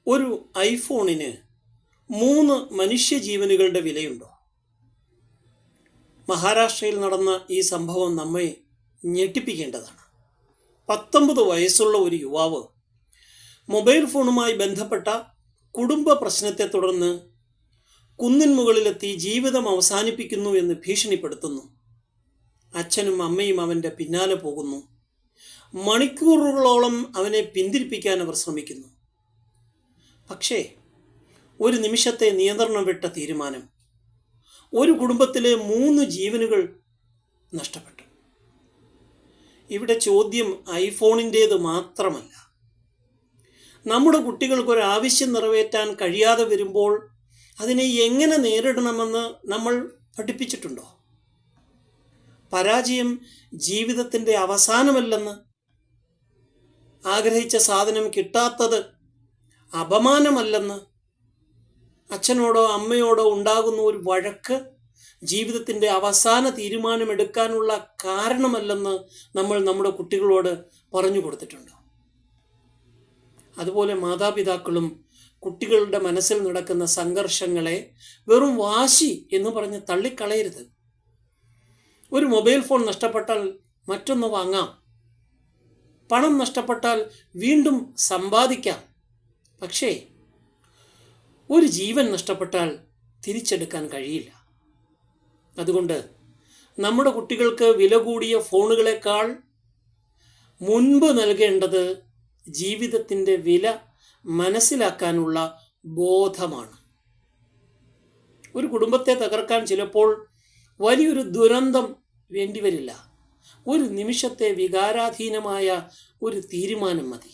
ഒരു ഐഫോണിന് 3 മനുഷ്യജീവനുകളുടെ വിലയുണ്ടോ? മഹാരാഷ്ട്രയിൽ നടന്ന ഈ സംഭവം നമ്മെ ഞെട്ടിപ്പിക്കേണ്ടതാണ്. 19 വയസ്സുള്ള ഒരു യുവാവ് മൊബൈൽ ഫോണുമായി ബന്ധപ്പെട്ട കുടുംബ പ്രശ്നത്തെ തുടർന്ന് കുന്നിൻ മുകളിലെത്തി ജീവിതം അവസാനിപ്പിക്കുന്നു എന്ന് ഭീഷണിപ്പെടുത്തുന്നു. അച്ഛനും അമ്മയും അവൻ്റെ പിന്നാലെ പോകുന്നു. മണിക്കൂറുകളോളം അവനെ പിന്തിരിപ്പിക്കാൻ അവർ ശ്രമിക്കുന്നു. പക്ഷേ ഒരു നിമിഷത്തെ നിയന്ത്രണം വിട്ട തീരുമാനം ഒരു കുടുംബത്തിലെ 3 ജീവനുകൾ നഷ്ടപ്പെട്ടു. ഇവിടെ ചോദ്യം ഐഫോണിൻ്റേത് മാത്രമല്ല. നമ്മുടെ കുട്ടികൾക്കൊരാവശ്യം നിറവേറ്റാൻ കഴിയാതെ വരുമ്പോൾ അതിനെ എങ്ങനെ നേരിടണമെന്ന് നമ്മൾ പഠിപ്പിച്ചിട്ടുണ്ടോ? പരാജയം ജീവിതത്തിൻ്റെ അവസാനമല്ലെന്ന്, ആഗ്രഹിച്ച സാധനം കിട്ടാത്തത് അപമാനമല്ലെന്ന്, അച്ഛനോടോ അമ്മയോടോ ഉണ്ടാകുന്ന ഒരു വഴക്ക് ജീവിതത്തിൻ്റെ അവസാന തീരുമാനമെടുക്കാനുള്ള കാരണമല്ലെന്ന് നമ്മൾ നമ്മുടെ കുട്ടികളോട് പറഞ്ഞു കൊടുത്തിട്ടുണ്ട്. അതുപോലെ മാതാപിതാക്കളും കുട്ടികളുടെ മനസ്സിൽ നടക്കുന്ന സംഘർഷങ്ങളെ വെറും വാശി എന്ന് പറഞ്ഞ് തള്ളിക്കളയരുത്. ഒരു മൊബൈൽ ഫോൺ നഷ്ടപ്പെട്ടാൽ മറ്റൊന്ന് വാങ്ങാം, പണം നഷ്ടപ്പെട്ടാൽ വീണ്ടും സമ്പാദിക്കാം. പക്ഷേ ഒരു ജീവൻ നഷ്ടപ്പെട്ടാൽ തിരിച്ചെടുക്കാൻ കഴിയില്ല. അതുകൊണ്ട് നമ്മുടെ കുട്ടികൾക്ക് വില കൂടിയ ഫോണുകളെക്കാൾ മുൻപ് നൽകേണ്ടത് ജീവിതത്തിൻ്റെ വില മനസ്സിലാക്കാനുള്ള ബോധമാണ്. ഒരു കുടുംബത്തെ തകർക്കാൻ ചിലപ്പോൾ വലിയൊരു ദുരന്തം വേണ്ടിവരില്ല. ഒരു നിമിഷത്തെ വികാരാധീനമായ ഒരു തീരുമാനം മതി.